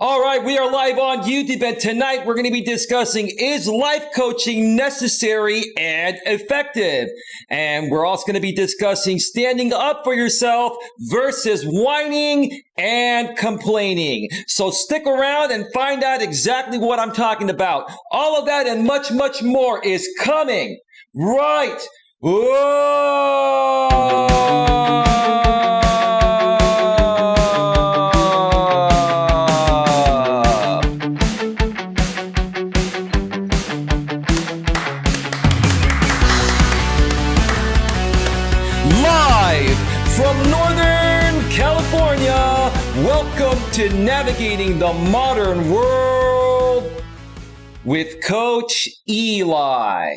All right, we are live on YouTube, and tonight we're going to be discussing, is life coaching necessary and effective? And we're also going to be discussing standing up for yourself versus whining and complaining. So stick around and find out exactly what I'm talking about. All of that and much, much more is coming right. Live from Northern California, welcome to Navigating the Modern World with Coach Eli.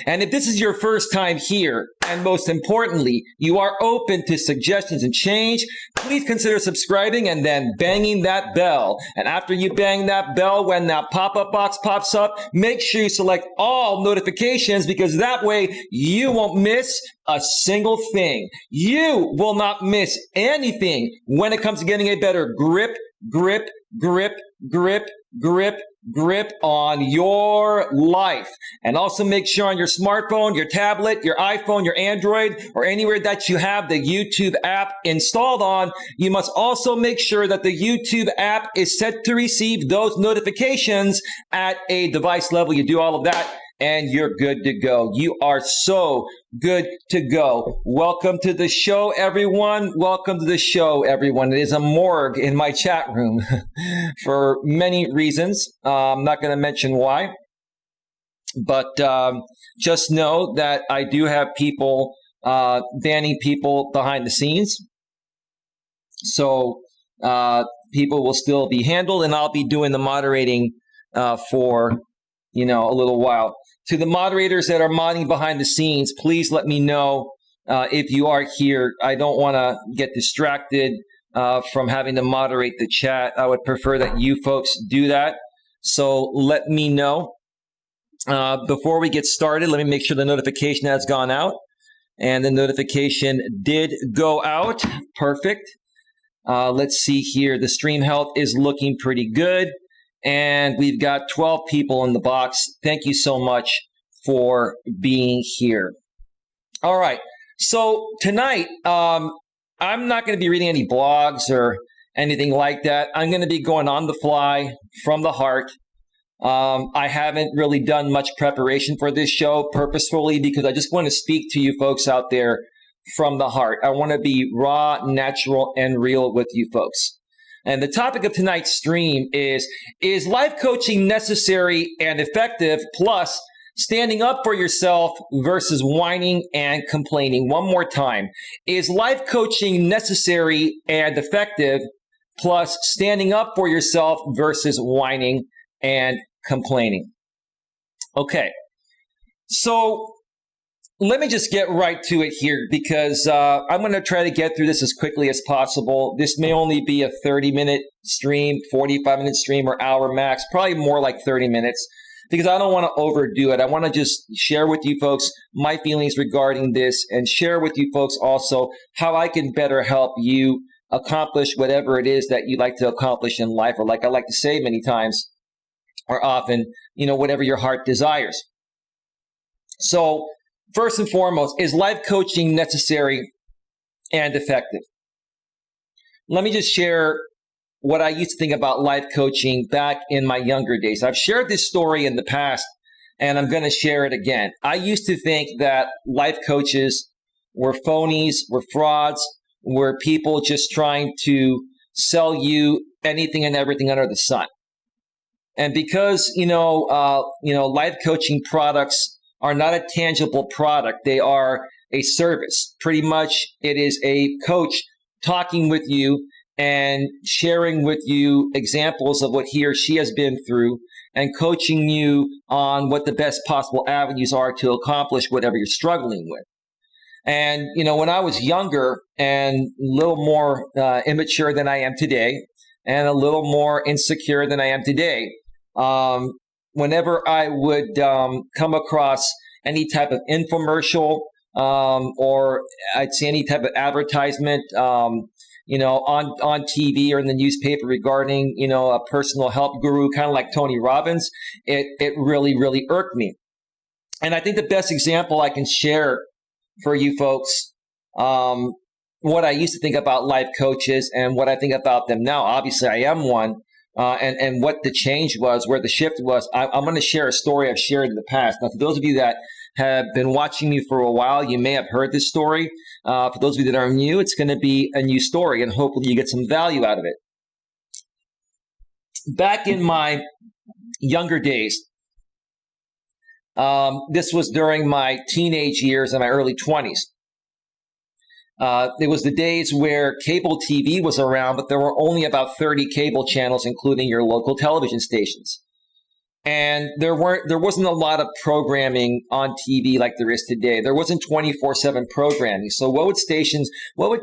And if this is your first time here, and most importantly, you are open to suggestions and change, please consider subscribing and then banging that bell. And after you bang that bell, when that pop-up box pops up, make sure you select all notifications, because that way you won't miss a single thing. You will not miss anything when it comes to getting a better grip on your life. And also make sure on your smartphone, your tablet, your iPhone, your Android, or anywhere that you have the YouTube app installed on, you must also make sure that the YouTube app is set to receive those notifications at a device level. You do all of that and you're good to go. You are so good to go. Welcome to the show, everyone. Welcome to the show, everyone. It is a morgue in my chat room for many reasons. I'm not going to mention why, but just know that I do have people banning people behind the scenes. So people will still be handled, and I'll be doing the moderating for a little while. To the moderators that are modding behind the scenes, please let me know if you are here. I don't want to get distracted from having to moderate the chat. I would prefer that you folks do that. So let me know. Before we get started, let me make sure the notification has gone out. And the notification did go out. Perfect. Let's see here. The stream health is looking pretty good. And we've got 12 people in the box. Thank you so much for being here. All right. So tonight, I'm not going to be reading any blogs or anything like that. I'm going to be going on the fly from the heart. I haven't really done much preparation for this show purposefully, because I just want to speak to you folks out there from the heart. I want to be raw, natural, and real with you folks. And the topic of tonight's stream is life coaching necessary and effective, plus standing up for yourself versus whining and complaining? One more time. Is life coaching necessary and effective, plus standing up for yourself versus whining and complaining? Okay. So let me just get right to it here, because I'm going to try to get through this as quickly as possible. This may only be a 30-minute stream, 45-minute stream, or hour max, probably more like 30 minutes, because I don't want to overdo it. I want to just share with you folks my feelings regarding this, and share with you folks also how I can better help you accomplish whatever it is that you like to accomplish in life, or like I like to say many times or often, whatever your heart desires. So, first and foremost, is life coaching necessary and effective? Let me just share what I used to think about life coaching back in my younger days. I've shared this story in the past, and I'm going to share it again. I used to think that life coaches were phonies, were frauds, were people just trying to sell you anything and everything under the sun. And because, life coaching products are not a tangible product. They are a service. Pretty much it is a coach talking with you and sharing with you examples of what he or she has been through, and coaching you on what the best possible avenues are to accomplish whatever you're struggling with. And, when I was younger and a little more immature than I am today, and a little more insecure than I am today, whenever I would come across any type of infomercial or I'd see any type of advertisement, on TV or in the newspaper regarding, a personal help guru, kind of like Tony Robbins, it really, really irked me. And I think the best example I can share for you folks, what I used to think about life coaches and what I think about them now. Obviously, I am one. And what the change was, where the shift was. I'm going to share a story I've shared in the past. Now, for those of you that have been watching me for a while, you may have heard this story. For those of you that are new, it's going to be a new story, and hopefully you get some value out of it. Back in my younger days, this was during my teenage years and my early 20s. It was the days where cable TV was around, but there were only about 30 cable channels, including your local television stations. And there wasn't a lot of programming on TV like there is today. There wasn't 24/7 programming. So what would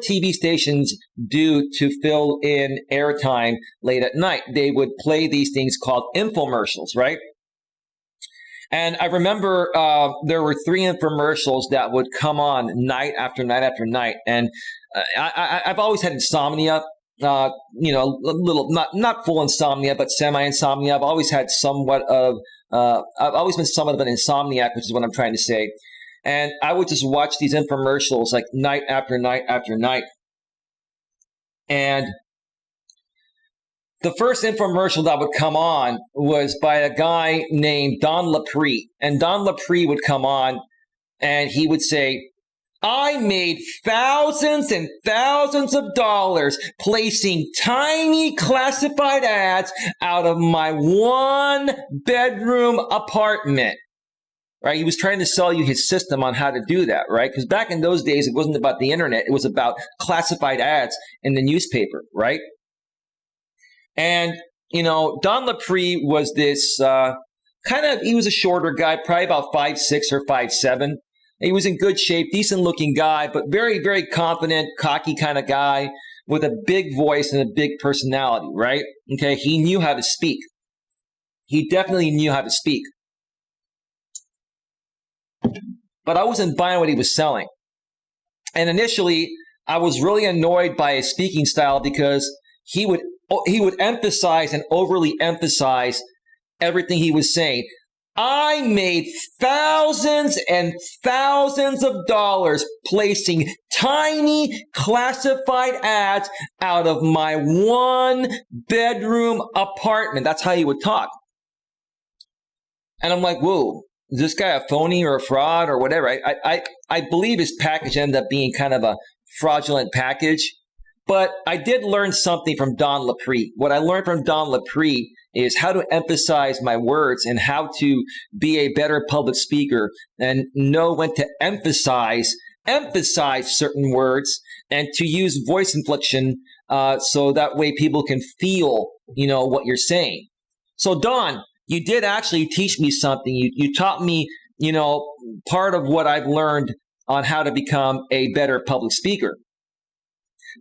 TV stations do to fill in airtime late at night? They would play these things called infomercials, right? And I remember there were 3 infomercials that would come on night after night after night. And I've always had insomnia, a little, not full insomnia, but semi-insomnia. I've always had I've always been somewhat of an insomniac, which is what I'm trying to say. And I would just watch these infomercials like night after night after night. And the first infomercial that would come on was by a guy named Don Lapre. And Don Lapre would come on and he would say, I made thousands and thousands of dollars placing tiny classified ads out of my 1-bedroom apartment. Right? He was trying to sell you his system on how to do that, right? Because back in those days, it wasn't about the internet. It was about classified ads in the newspaper, right? And, Don Lapre was this he was a shorter guy, probably about 5'6" or 5'7". He was in good shape, decent looking guy, but very, very confident, cocky kind of guy with a big voice and a big personality, right? Okay, he knew how to speak. He definitely knew how to speak. But I wasn't buying what he was selling. And initially, I was really annoyed by his speaking style because he would emphasize and overly emphasize everything he was saying. I made thousands and thousands of dollars placing tiny classified ads out of my 1-bedroom apartment. That's how he would talk. And I'm like, whoa, is this guy a phony or a fraud or whatever? I believe his package ended up being kind of a fraudulent package. But I did learn something from Don Lapre. What I learned from Don Lapre is how to emphasize my words and how to be a better public speaker and know when to emphasize certain words and to use voice inflection so that way people can feel, what you're saying. So Don, you did actually teach me something. You taught me, part of what I've learned on how to become a better public speaker.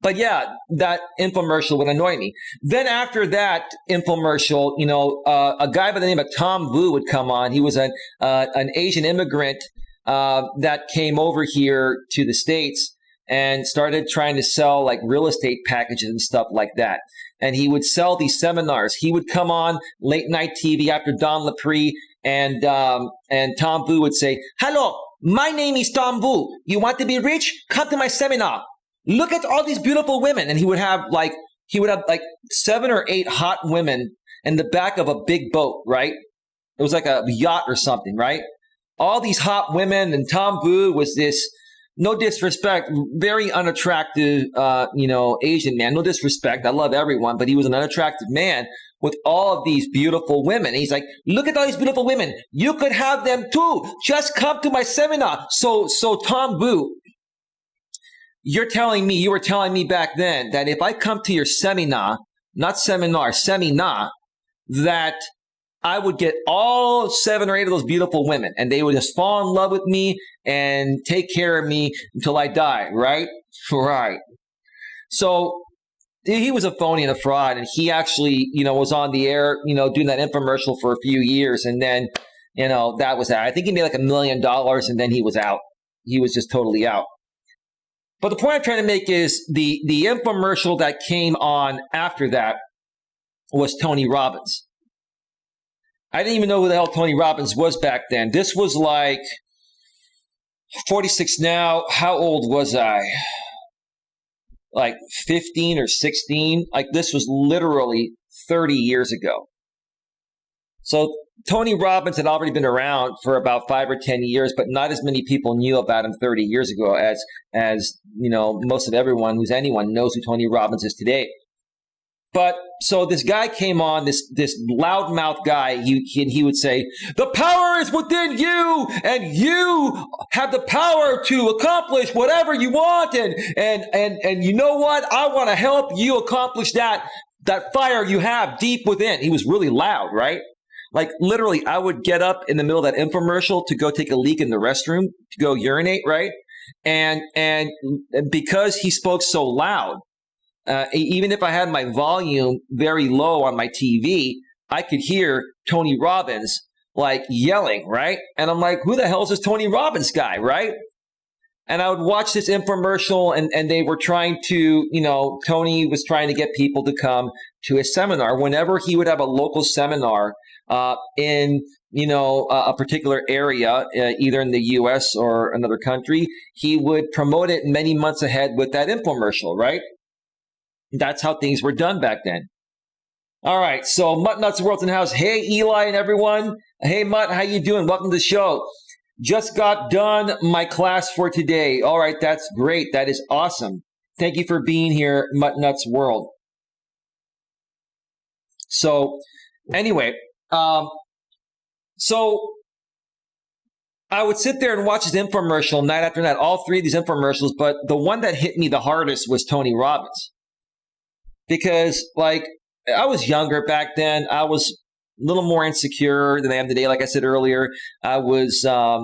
But yeah, that infomercial would annoy me. Then after that infomercial, a guy by the name of Tom Vu would come on. He was an Asian immigrant that came over here to the States and started trying to sell like real estate packages and stuff like that. And he would sell these seminars. He would come on late night TV after Don Lapre, and Tom Vu would say, "Hello, my name is Tom Vu. You want to be rich? Come to my seminar. Look at all these beautiful women." And he would have like 7 or 8 hot women in the back of a big boat, right? It was like a yacht or something, right? All these hot women, and Tom Vu was this, no disrespect, very unattractive, Asian man. No disrespect. I love everyone, but he was an unattractive man with all of these beautiful women. And he's like, look at all these beautiful women. You could have them too. Just come to my seminar. So Tom Vu, you were telling me back then that if I come to your seminar, that I would get all 7 or 8 of those beautiful women and they would just fall in love with me and take care of me until I die, right? Right. So he was a phony and a fraud, and he actually, was on the air, doing that infomercial for a few years, and then, that was that. I think he made like $1 million, and then he was out. He was just totally out. But the point I'm trying to make is the infomercial that came on after that was Tony Robbins. I didn't even know who the hell Tony Robbins was back then. This was like 46 now. How old was I? Like 15 or 16. Like this was literally 30 years ago. So Tony Robbins had already been around for about 5 or 10 years, but not as many people knew about him 30 years ago as you know, most of everyone who's anyone knows who Tony Robbins is today. But so this guy came on, this loudmouth guy, he would say, the power is within you, and you have the power to accomplish whatever you want, and you know what? I want to help you accomplish that fire you have deep within. He was really loud, right? Like literally, I would get up in the middle of that infomercial to go take a leak in the restroom, to go urinate, right? And because he spoke so loud, even if I had my volume very low on my TV, I could hear Tony Robbins like yelling, right? And I'm like, who the hell is this Tony Robbins guy, right? And I would watch this infomercial, and they were trying to, you know, Tony was trying to get people to come to his seminar. Whenever he would have a local seminar in, you know, a particular area, either in the U.S. or another country, he would promote it many months ahead with that infomercial, right? That's how things were done back then. All right, so Mutt Nuts World's in the house. Hey, Eli and everyone. Hey, Mutt, how you doing? Welcome to the show. Just got done my class for today. All right, that's great. That is awesome. Thank you for being here, Mutt Nuts World. So, anyway, so I would sit there and watch this infomercial night after night, all three of these infomercials, but the one that hit me the hardest was Tony Robbins. Because, like, I was younger back then. I was a little more insecure than I am today. Like I said earlier, I was, a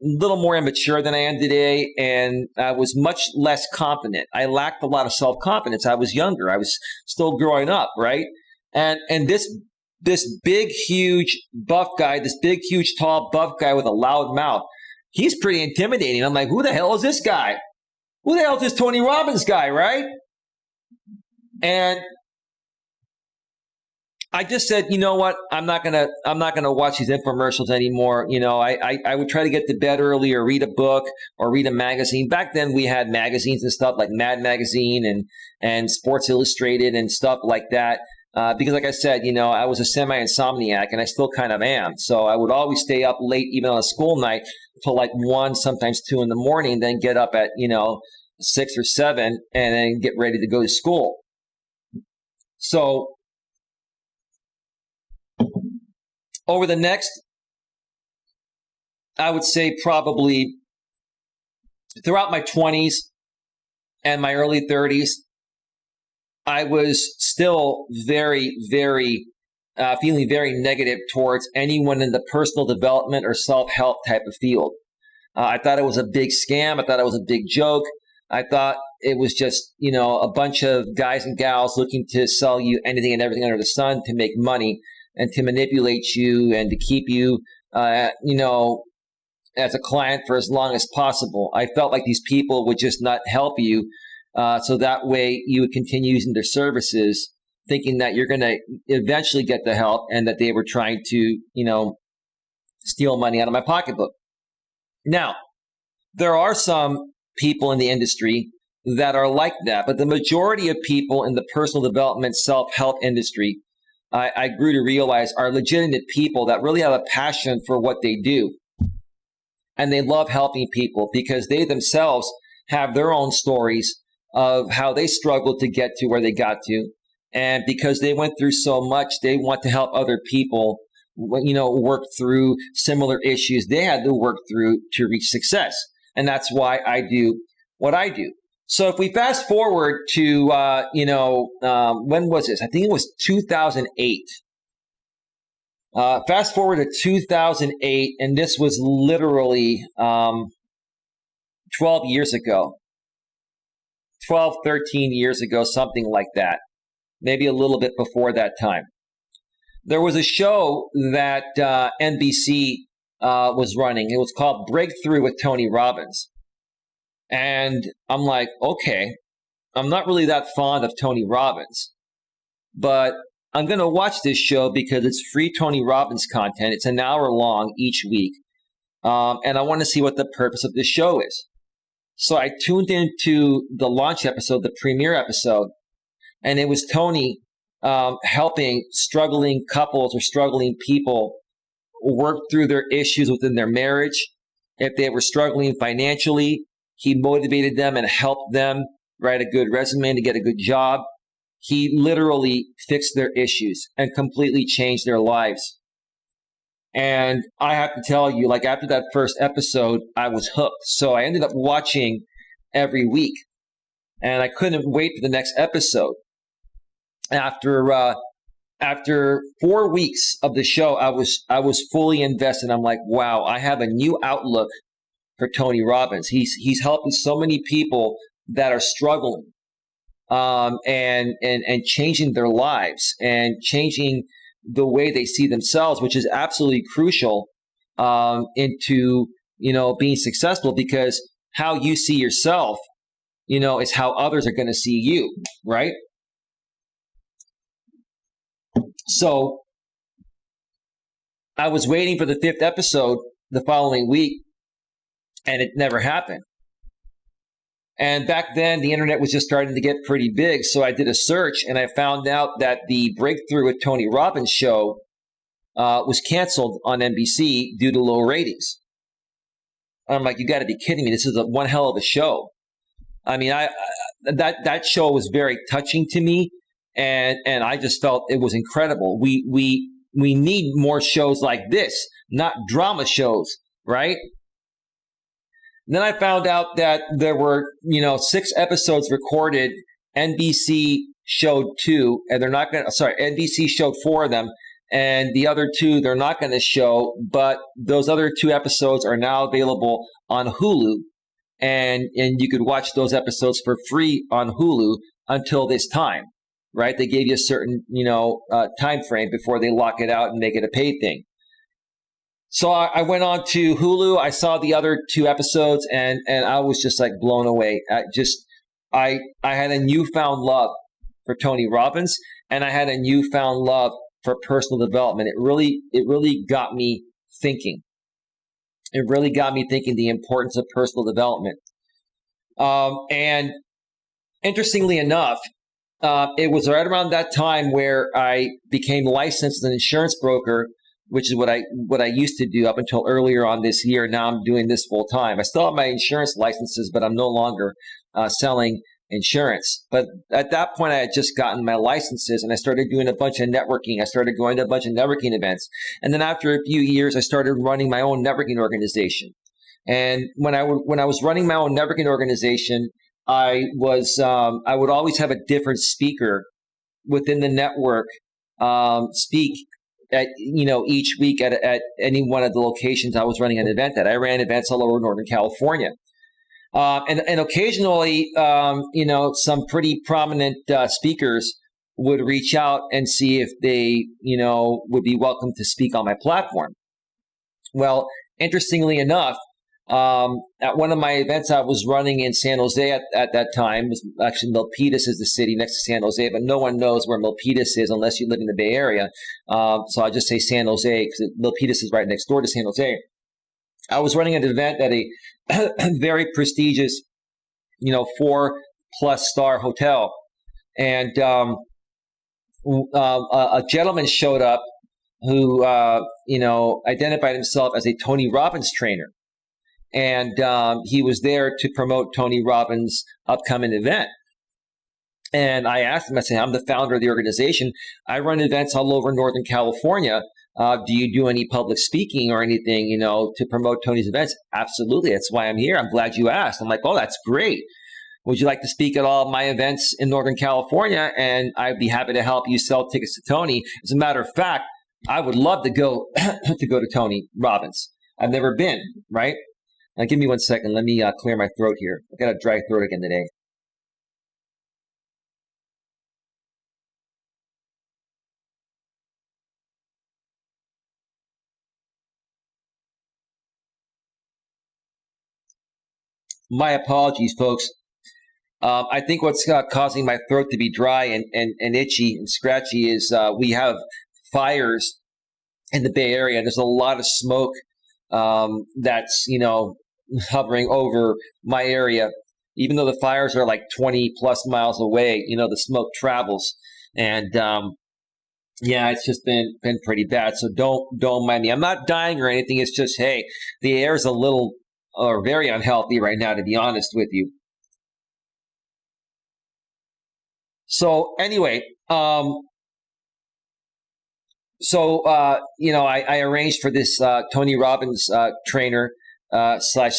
little more immature than I am today, and I was much less confident. I lacked a lot of self-confidence. I was younger. I was still growing up, right? And this big, huge, buff guy, this big, huge, tall, buff guy with a loud mouth, he's pretty intimidating. I'm like, who the hell is this guy? Who the hell is this Tony Robbins guy, right? And I just said, you know what? I'm not gonna watch these infomercials anymore. You know, I would try to get to bed early or read a book or read a magazine. Back then we had magazines and stuff like Mad Magazine and Sports Illustrated and stuff like that. Because like I said, you know, I was a semi-insomniac and I still kind of am. So I would always stay up late, even on a school night, till like 1, sometimes 2 in the morning, then get up at, 6 or 7 and then get ready to go to school. So over the next, I would say probably throughout my 20s and my early 30s, I was still very, very feeling very negative towards anyone in the personal development or self-help type of field. I thought it was a big scam. I thought it was a big joke. I thought it was just, a bunch of guys and gals looking to sell you anything and everything under the sun to make money and to manipulate you and to keep you, as a client for as long as possible. I felt like these people would just not help you. So that way you would continue using their services, thinking that you're going to eventually get the help and that they were trying to, steal money out of my pocketbook. Now, there are some people in the industry that are like that, but the majority of people in the personal development self-help industry, I grew to realize, are legitimate people that really have a passion for what they do. And they love helping people because they themselves have their own stories of how they struggled to get to where they got to. And because they went through so much, they want to help other people, work through similar issues they had to work through to reach success. And that's why I do what I do. So if we fast forward to, when was this? I think it was 2008. Fast forward to 2008, and this was literally 12 years ago. 12, 13 years ago, something like that. Maybe a little bit before that time. There was a show that NBC was running. It was called Breakthrough with Tony Robbins. And I'm like, okay, I'm not really that fond of Tony Robbins, but I'm going to watch this show because it's free Tony Robbins content. It's an hour long each week. And I want to see what the purpose of this show is. So I tuned into the launch episode, the premiere episode, and it was Tony helping struggling couples or struggling people work through their issues within their marriage. If they were struggling financially, he motivated them and helped them write a good resume to get a good job. He literally fixed their issues and completely changed their lives. And I have to tell you, like after that first episode, I was hooked. So I ended up watching every week, and I couldn't wait for the next episode. After 4 weeks of the show, I was fully invested. I'm like, wow, I have a new outlook for Tony Robbins. He's helping so many people that are struggling, and changing their lives and changing the way they see themselves, which is absolutely crucial into being successful, because how you see yourself, is how others are going to see you, right? So I was waiting for the 5th episode the following week, and it never happened. And back then, the internet was just starting to get pretty big. So I did a search, and I found out that the Breakthrough with Tony Robbins show was canceled on NBC due to low ratings. I'm like, you got to be kidding me. This is one hell of a show. I mean, that show was very touching to me, and I just felt it was incredible. We need more shows like this, not drama shows, right? And then I found out that there were, 6 episodes recorded. NBC showed 2, and NBC showed 4 of them, and the other 2 they're not going to show. But those other 2 episodes are now available on Hulu, and you could watch those episodes for free on Hulu until this time, right? They gave you a certain, time frame before they lock it out and make it a paid thing. So I went on to Hulu. I saw the other 2 episodes, and I was just like blown away. I had a newfound love for Tony Robbins, and I had a newfound love for personal development. It really got me thinking. It really got me thinking the importance of personal development. And interestingly enough, it was right around that time where I became licensed as an insurance broker, which is what I used to do up until earlier on this year. Now I'm doing this full time. I still have my insurance licenses, but I'm no longer selling insurance. But at that point, I had just gotten my licenses, and I started doing a bunch of networking. I started going to a bunch of networking events. And then after a few years, I started running my own networking organization. And when I was running my own networking organization, I would always have a different speaker within the network speak at each week at any one of the locations I was running an event at. I ran events all over Northern California, and occasionally some pretty prominent speakers would reach out and see if they would be welcome to speak on my platform. Well, interestingly enough, at one of my events I was running in San Jose at that time, was actually Milpitas is the city next to San Jose, but no one knows where Milpitas is unless you live in the Bay Area. So I just say San Jose because Milpitas is right next door to San Jose. I was running an event at a very prestigious, 4+ star hotel, and a gentleman showed up who identified himself as a Tony Robbins trainer. And he was there to promote Tony Robbins' upcoming event. And I asked him, I said, I'm the founder of the organization. I run events all over Northern California. Do you do any public speaking or anything, to promote Tony's events? Absolutely. That's why I'm here. I'm glad you asked. I'm like, oh, that's great. Would you like to speak at all of my events in Northern California? And I'd be happy to help you sell tickets to Tony. As a matter of fact, I would love to go to Tony Robbins. I've never been, right? Now, give me 1 second. Let me clear my throat here. I got a dry throat again today. My apologies, folks. I think what's causing my throat to be dry and itchy and scratchy is we have fires in the Bay Area. There's a lot of smoke that's, hovering over my area. Even though the fires are like 20 plus miles away, the smoke travels. And yeah, it's just been pretty bad. So don't mind me. I'm not dying or anything. It's just, hey, the air is a little or very unhealthy right now, to be honest with you. So anyway, I arranged for this Tony Robbins trainer slash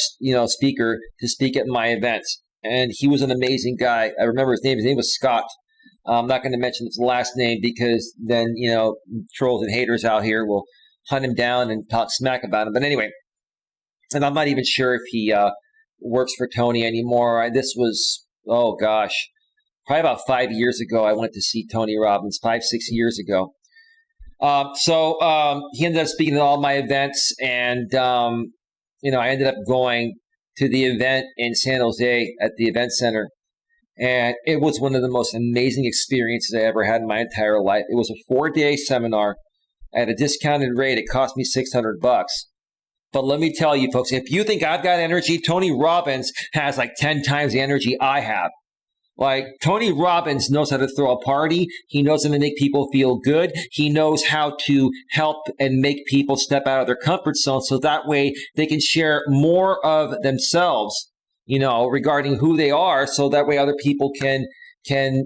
speaker to speak at my events, and he was an amazing guy. I remember his name. His name was Scott. I'm not going to mention his last name because then trolls and haters out here will hunt him down and talk smack about him. But anyway, and I'm not even sure if he works for Tony anymore. This was, oh gosh, probably about 5 years ago. I went to see Tony Robbins 5-6 years ago. So he ended up speaking at all my events, and I ended up going to the event in San Jose at the event center, and it was one of the most amazing experiences I ever had in my entire life. It was a 4-day seminar at a discounted rate. It cost me $600. But let me tell you, folks, if you think I've got energy, Tony Robbins has like 10 times the energy I have. Like, Tony Robbins knows how to throw a party. He knows how to make people feel good. He knows how to help and make people step out of their comfort zone so that way they can share more of themselves, regarding who they are, so that way other people can get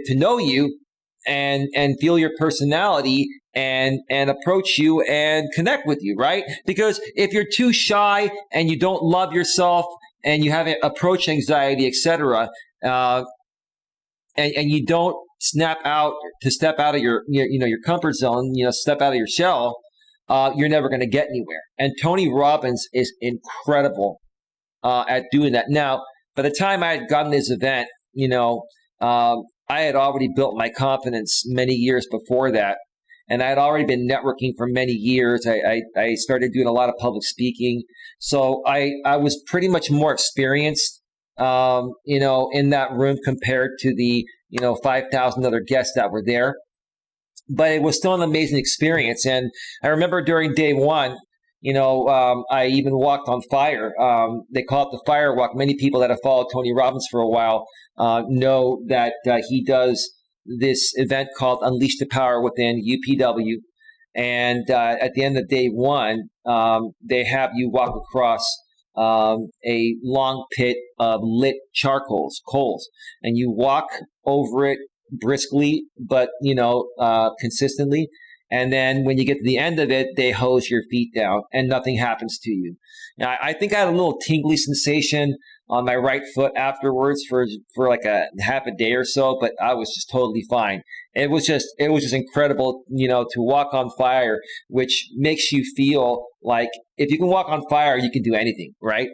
to know you and feel your personality and approach you and connect with you, right? Because if you're too shy and you don't love yourself and you have approach anxiety, etc., and you don't step out of your comfort zone, step out of your shell, you're never going to get anywhere. And Tony Robbins is incredible at doing that. Now, by the time I had gotten this event, I had already built my confidence many years before that. And I had already been networking for many years. I started doing a lot of public speaking. So I was pretty much more experienced, in that room compared to the, 5,000 other guests that were there. But it was still an amazing experience. And I remember during day one, I even walked on fire. They call it the fire walk. Many people that have followed Tony Robbins for a while know that he does this event called Unleash the Power Within, UPW. And at the end of day one, they have you walk across a long pit of lit coals, and you walk over it briskly, but, consistently. And then when you get to the end of it, they hose your feet down and nothing happens to you. Now, I think I had a little tingly sensation on my right foot afterwards for like a half a day or so, but I was just totally fine. It was just incredible, to walk on fire, which makes you feel like if you can walk on fire, you can do anything, right?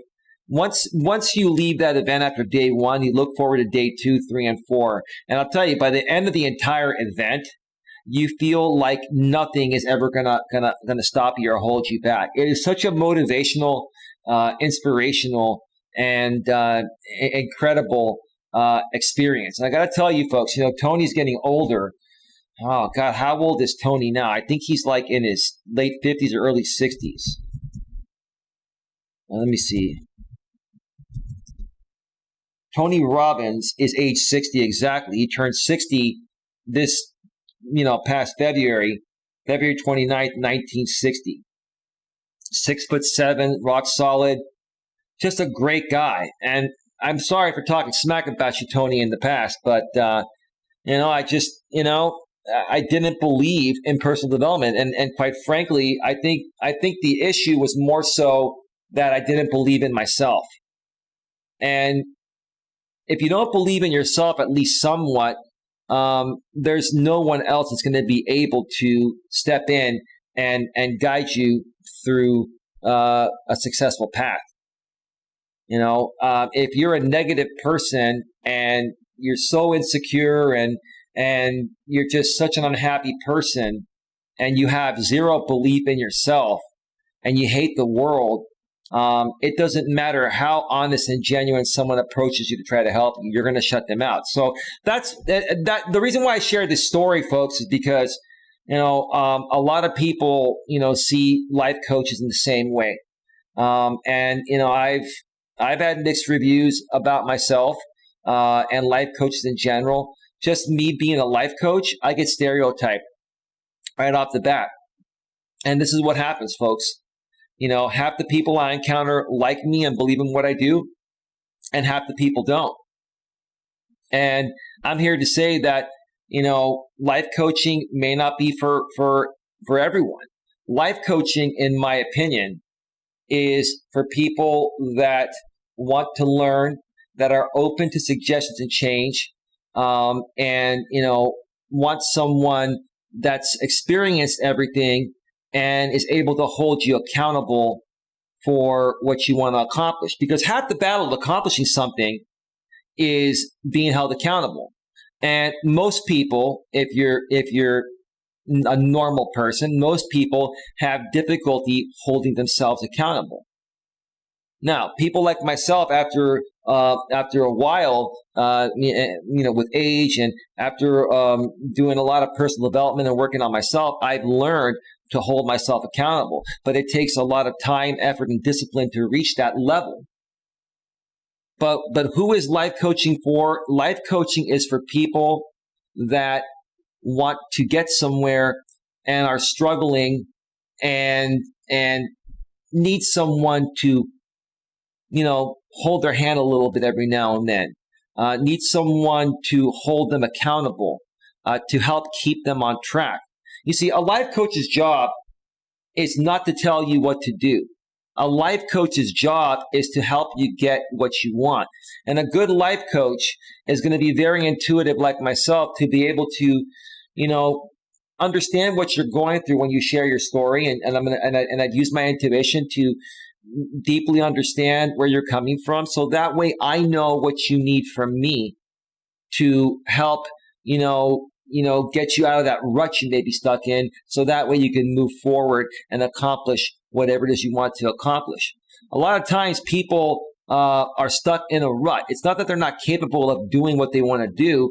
Once you leave that event after day one, you look forward to day 2, 3, and 4. And I'll tell you, by the end of the entire event, you feel like nothing is ever gonna stop you or hold you back. It is such a motivational, inspirational, and incredible experience. And I got to tell you, folks, Tony's getting older. Oh God, how old is Tony now? I think he's like in his late 50s or early 60s. Now, let me see. Tony Robbins is age 60 exactly. He turned 60 this past February 29th, 1960. 6'7", rock solid, just a great guy. And I'm sorry for talking smack about you, Tony, in the past, but I just, I didn't believe in personal development, and quite frankly, I think the issue was more so that I didn't believe in myself. And if you don't believe in yourself, at least somewhat, there's no one else that's going to be able to step in and guide you through a successful path. If you're a negative person and you're so insecure and you're just such an unhappy person and you have zero belief in yourself and you hate the world It doesn't matter how honest and genuine someone approaches you to try to help you, you're going to shut them out. So that's that. The reason why I share this story, folks, is because, a lot of people, see life coaches in the same way. And I've had mixed reviews about myself, and life coaches in general. Just me being a life coach, I get stereotyped right off the bat. And this is what happens, folks. Half the people I encounter like me and believe in what I do, and half the people don't. And I'm here to say that, life coaching may not be for everyone. Life coaching, in my opinion, is for people that want to learn, that are open to suggestions and change, and, want someone that's experienced everything and is able to hold you accountable for what you want to accomplish. Because half the battle of accomplishing something is being held accountable. And most people, if you're a normal person, most people have difficulty holding themselves accountable. Now, people like myself, after a while, with age and after doing a lot of personal development and working on myself, I've learned to hold myself accountable. But it takes a lot of time, effort, and discipline to reach that level. But who is life coaching for? Life coaching is for people that want to get somewhere and are struggling and need someone to, hold their hand a little bit every now and then. Need someone to hold them accountable, to help keep them on track. You see, a life coach's job is not to tell you what to do. A life coach's job is to help you get what you want. And a good life coach is going to be very intuitive, like myself, to be able to, understand what you're going through when you share your story. And I'd use my intuition to deeply understand where you're coming from. So that way I know what you need from me to help, get you out of that rut you may be stuck in. So that way you can move forward and accomplish whatever it is you want to accomplish. A lot of times people are stuck in a rut. It's not that they're not capable of doing what they want to do.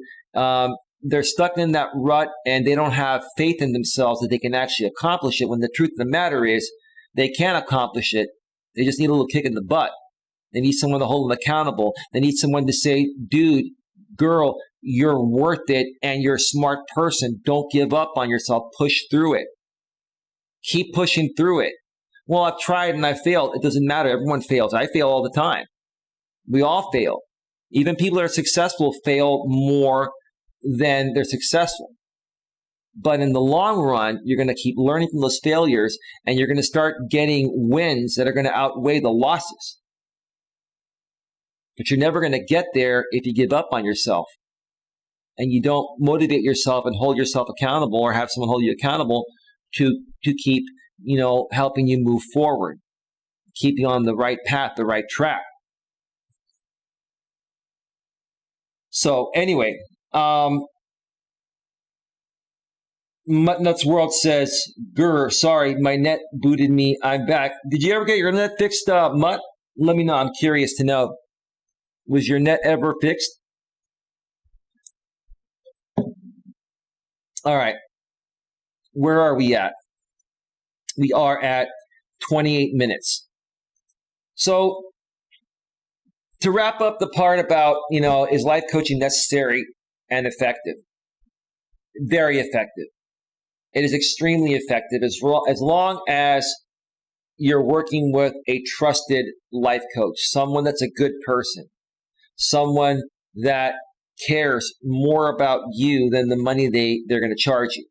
They're stuck in that rut and they don't have faith in themselves that they can actually accomplish it, when the truth of the matter is they can accomplish it. They just need a little kick in the butt. They need someone to hold them accountable. They need someone to say, dude, girl, you're worth it and you're a smart person. Don't give up on yourself. Push through it. Keep pushing through it. Well, I've tried and I failed. It doesn't matter. Everyone fails. I fail all the time. We all fail. Even people that are successful fail more than they're successful. But in the long run, you're going to keep learning from those failures and you're going to start getting wins that are going to outweigh the losses. But you're never going to get there if you give up on yourself and you don't motivate yourself and hold yourself accountable, or have someone hold you accountable to keep, helping you move forward, keep you on the right path, the right track. So anyway, Muttnuts World says, "Grr, sorry, my net booted me. I'm back." Did you ever get your net fixed, Mutt? Let me know. I'm curious to know. Was your net ever fixed? All right. Where are we at? We are at 28 minutes. So to wrap up the part about, is life coaching necessary and effective? Very effective. It is extremely effective as long as you're working with a trusted life coach, someone that's a good person, someone that cares more about you than the money they're going to charge you.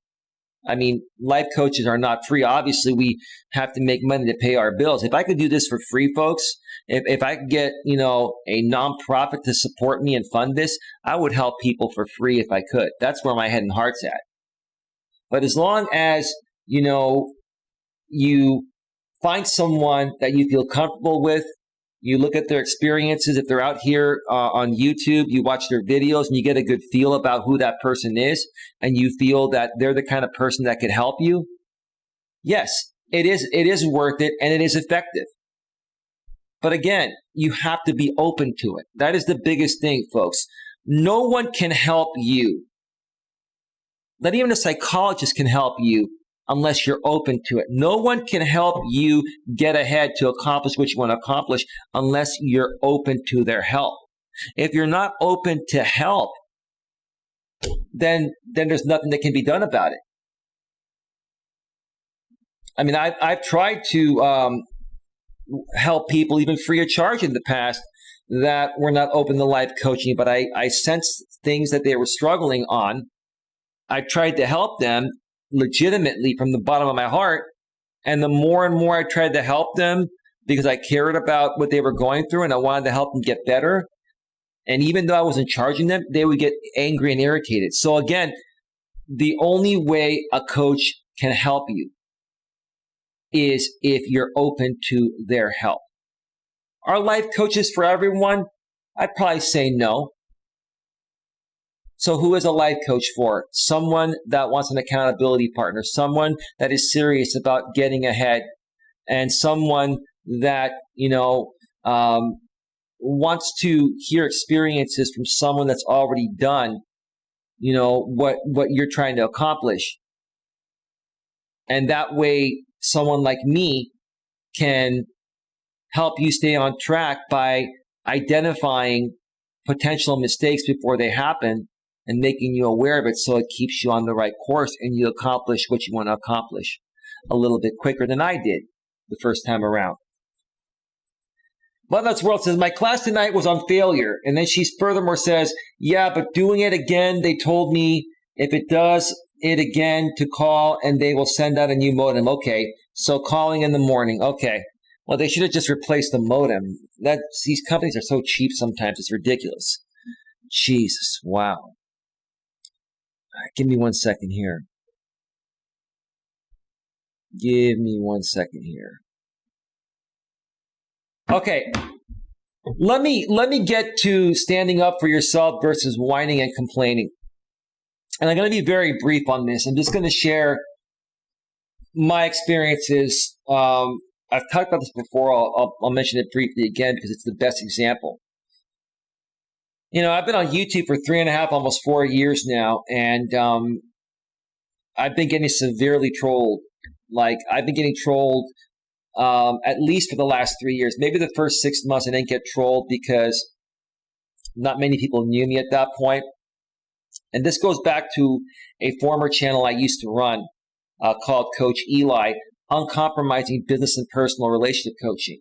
I mean, life coaches are not free. Obviously, we have to make money to pay our bills. If I could do this for free, folks, if I could get, a nonprofit to support me and fund this, I would help people for free if I could. That's where my head and heart's at. But as long as, you find someone that you feel comfortable with, you look at their experiences. If they're out here on YouTube, you watch their videos and you get a good feel about who that person is, and you feel that they're the kind of person that could help you. Yes, it is worth it and it is effective. But again, you have to be open to it. That is the biggest thing, folks. No one can help you. Not even a psychologist can help you unless you're open to it. No one can help you get ahead to accomplish what you want to accomplish unless you're open to their help. If you're not open to help, then there's nothing that can be done about it. I mean, I've tried to help people even free of charge in the past that were not open to life coaching, but I sensed things that they were struggling on. I tried to help them legitimately from the bottom of my heart. And the more and more I tried to help them because I cared about what they were going through and I wanted to help them get better. And even though I wasn't charging them, they would get angry and irritated. So again, the only way a coach can help you is if you're open to their help. Are life coaches for everyone? I'd probably say no. So who is a life coach for? Someone that wants an accountability partner, someone that is serious about getting ahead, and someone that, wants to hear experiences from someone that's already done, what you're trying to accomplish. And that way, someone like me can help you stay on track by identifying potential mistakes before they happen and making you aware of it so it keeps you on the right course and you accomplish what you want to accomplish a little bit quicker than I did the first time around. Melas World says, my class tonight was on failure. And then she furthermore says, yeah, but doing it again, they told me if it does it again to call and they will send out a new modem. Okay, so calling in the morning. Okay, well, they should have just replaced the modem. These companies are so cheap sometimes, it's ridiculous. Jesus, wow. Give me 1 second here. Give me 1 second here. Okay, let me get to standing up for yourself versus whining and complaining. And I'm going to be very brief on this. I'm just going to share my experiences. I've talked about this before. I'll mention it briefly again because it's the best example. I've been on YouTube for 3.5, almost 4 years now, and I've been getting severely trolled. Like, I've been getting trolled at least for the last 3 years. Maybe the first 6 months I didn't get trolled because not many people knew me at that point. And this goes back to a former channel I used to run called Coach Eli, Uncompromising Business and Personal Relationship Coaching.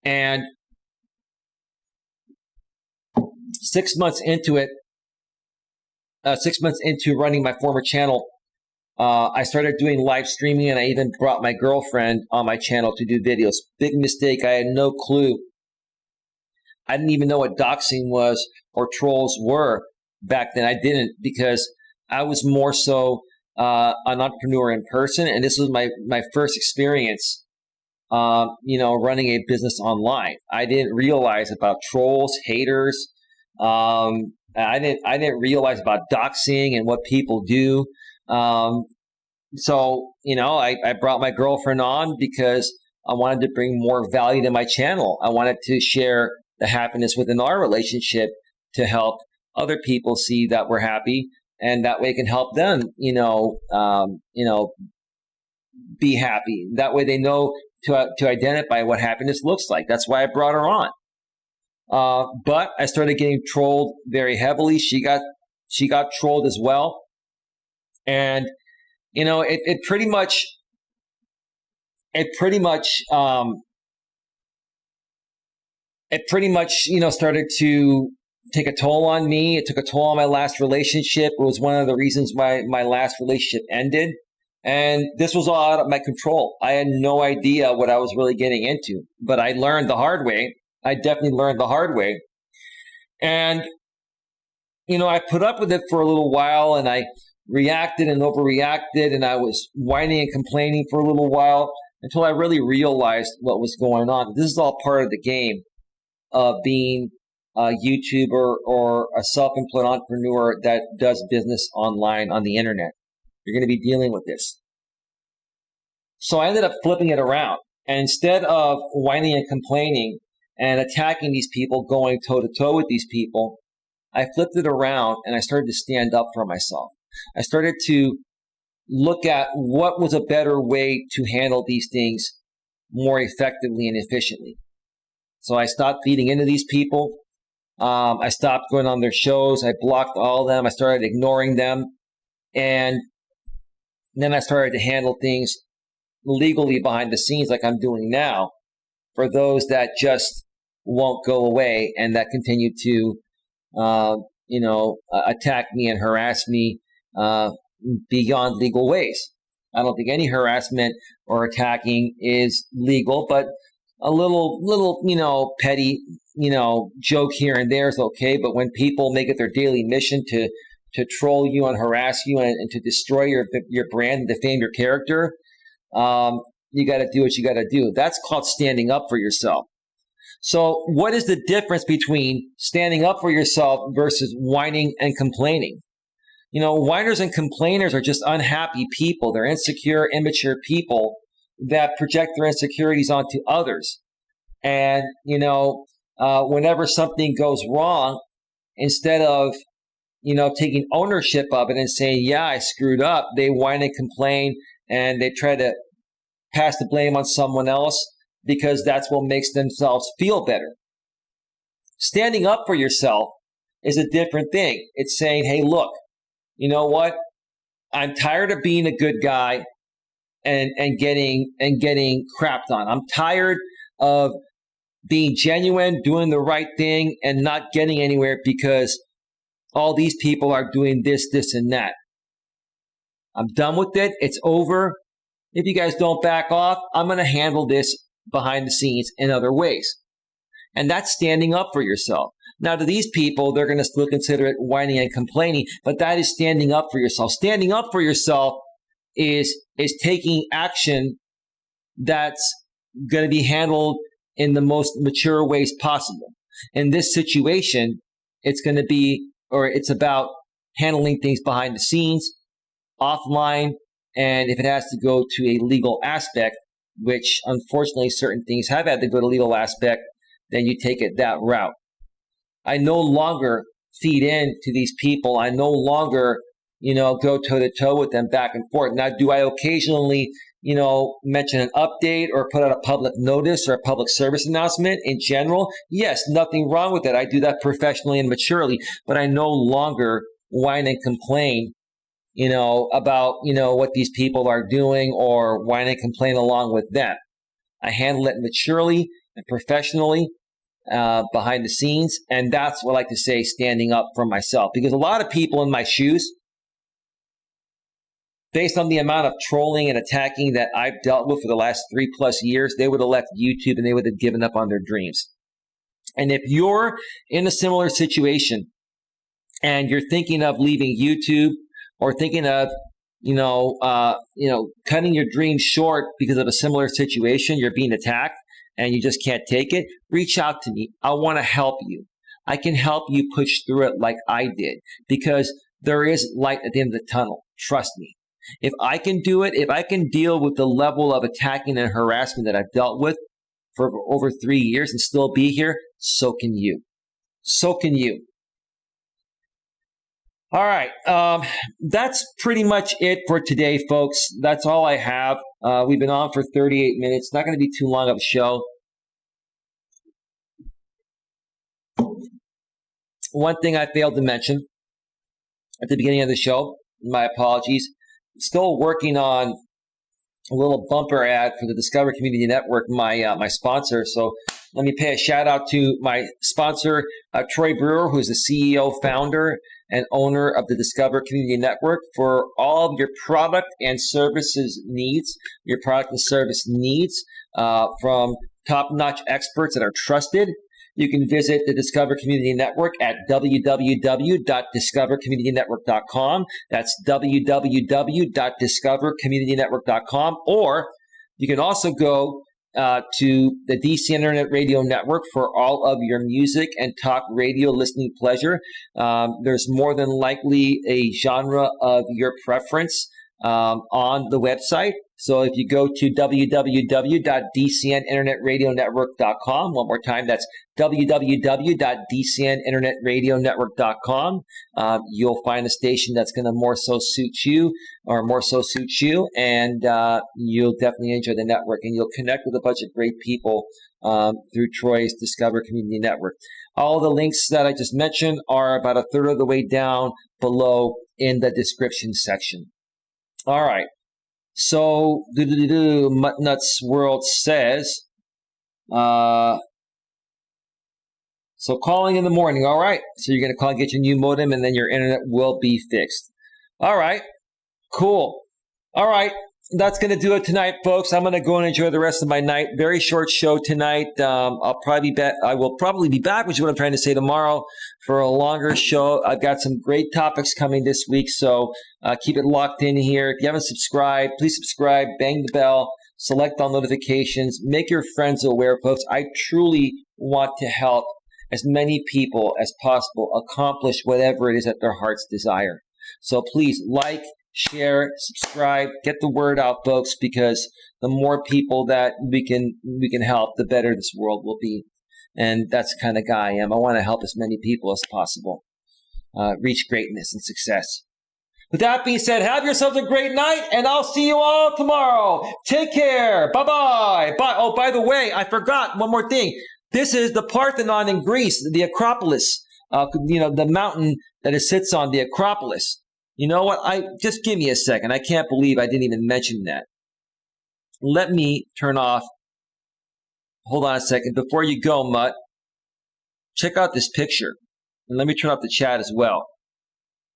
And 6 months into it, 6 months into running my former channel, I started doing live streaming, and I even brought my girlfriend on my channel to do videos. Big mistake. I had no clue. I didn't even know what doxing was or trolls were back then. I didn't, because I was more so an entrepreneur in person, and this was my first experience, running a business online. I didn't realize about trolls, haters. I didn't realize about doxing and what people do. So, I brought my girlfriend on because I wanted to bring more value to my channel. I wanted to share the happiness within our relationship to help other people see that we're happy, and that way it can help them, be happy. That way they know to identify what happiness looks like. That's why I brought her on. But I started getting trolled very heavily. She got trolled as well. And, it pretty much started to take a toll on me. It took a toll on my last relationship. It was one of the reasons why my last relationship ended. And this was all out of my control. I had no idea what I was really getting into, but I learned the hard way. I definitely learned the hard way. And, I put up with it for a little while, and I reacted and overreacted, and I was whining and complaining for a little while until I really realized what was going on. This is all part of the game of being a YouTuber or a self-employed entrepreneur that does business online on the internet. You're going to be dealing with this. So I ended up flipping it around, And instead of whining and complaining and attacking these people, going toe-to-toe with these people, I flipped it around and I started to stand up for myself. I started to look at what was a better way to handle these things more effectively and efficiently. So I stopped feeding into these people. I stopped going on their shows. I blocked all of them. I started ignoring them. And then I started to handle things legally behind the scenes like I'm doing now for those that just won't go away and that continue to, attack me and harass me beyond legal ways. I don't think any harassment or attacking is legal, but a little, petty, joke here and there is okay. But when people make it their daily mission to troll you and harass you and to destroy your brand and defame your character, you got to do what you got to do. That's called standing up for yourself. So what is the difference between standing up for yourself versus whining and complaining? Whiners and complainers are just unhappy people. They're insecure, immature people that project their insecurities onto others. And, whenever something goes wrong, instead of, taking ownership of it and saying, yeah, I screwed up, they whine and complain and they try to pass the blame on someone else because that's what makes themselves feel better. Standing up for yourself is a different thing. It's saying, hey, look, you know what? I'm tired of being a good guy and getting crapped on. I'm tired of being genuine, doing the right thing, and not getting anywhere because all these people are doing this, and that. I'm done with it. It's over. If you guys don't back off, I'm going to handle this behind the scenes in other ways. And that's standing up for yourself. Now, to these people, they're going to still consider it whining and complaining, but that is standing up for yourself. Standing up for yourself is taking action that's going to be handled in the most mature ways possible. In this situation, it's about handling things behind the scenes, offline, and if it has to go to a legal aspect, which unfortunately certain things have had to go to legal aspect, then you take it that route. I no longer feed in to these people. I no longer, go toe-to-toe with them back and forth. Now, do I occasionally, mention an update or put out a public notice or a public service announcement in general? Yes, nothing wrong with that. I do that professionally and maturely, but I no longer whine and complain, about, what these people are doing or whine and complain along with them. I handle it maturely and professionally behind the scenes, and that's what I like to say, standing up for myself. Because a lot of people in my shoes, based on the amount of trolling and attacking that I've dealt with for the last 3+ years, they would have left YouTube and they would have given up on their dreams. And if you're in a similar situation and you're thinking of leaving YouTube or thinking of, cutting your dreams short because of a similar situation, you're being attacked and you just can't take it, reach out to me. I want to help you. I can help you push through it like I did, because there is light at the end of the tunnel. Trust me. If I can do it, if I can deal with the level of attacking and harassment that I've dealt with for over 3 years and still be here, so can you. So can you. All right. That's pretty much it for today, folks. That's all I have. We've been on for 38 minutes. Not going to be too long of a show. One thing I failed to mention at the beginning of the show, my apologies. Still working on a little bumper ad for the Discover Community Network, my sponsor. So let me pay a shout out to my sponsor, Troy Brewer, who's the CEO, founder, and owner of the Discover Community Network, for all of your product and services needs, from top-notch experts that are trusted. You can visit the Discover Community Network at www.discovercommunitynetwork.com. That's www.discovercommunitynetwork.com. Or you can also go to the DC Internet Radio Network for all of your music and talk radio listening pleasure. There's more than likely a genre of your preference on the website. So if you go to www.dcninternetradionetwork.com, one more time, that's www.dcninternetradionetwork.com. You'll find a station that's going to more so suit you, and you'll definitely enjoy the network, and you'll connect with a bunch of great people through Troy's Discover Community Network. All the links that I just mentioned are about a third of the way down below in the description section. All right. So, Muttnuts World says, so calling in the morning. All right. So you're going to call and get your new modem, and then your internet will be fixed. All right. Cool. All right. That's going to do it tonight, folks. I'm going to go and enjoy the rest of my night. Very short show tonight. I will probably be back, which is what I'm trying to say, tomorrow for a longer show. I've got some great topics coming this week, so keep it locked in here. If you haven't subscribed, please subscribe, bang the bell, select all notifications, make your friends aware, folks. I truly want to help as many people as possible accomplish whatever it is that their hearts desire. So please like, share, subscribe, get the word out, folks, because the more people that we can help, the better this world will be. And that's the kind of guy I am. I want to help as many people as possible reach greatness and success. With that being said, have yourselves a great night, and I'll see you all tomorrow. Take care. Bye-bye. Bye. Oh, by the way, I forgot one more thing. This is the Parthenon in Greece, the Acropolis, the mountain that it sits on, the Acropolis. You know what? Just give me a second. I can't believe I didn't even mention that. Let me turn off. Hold on a second. Before you go, Mutt, check out this picture. And let me turn off the chat as well.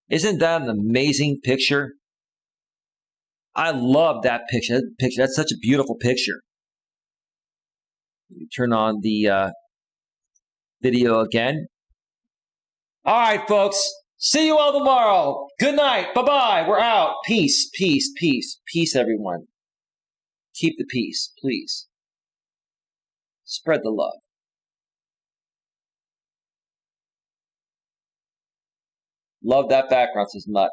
Isn't that an amazing picture? I love that picture. That's such a beautiful picture. Let me turn on the video again. All right, folks. See you all tomorrow. Good night. Bye-bye. We're out. Peace, peace, peace. Peace, everyone. Keep the peace, please. Spread the love. Love that background, says Mutt.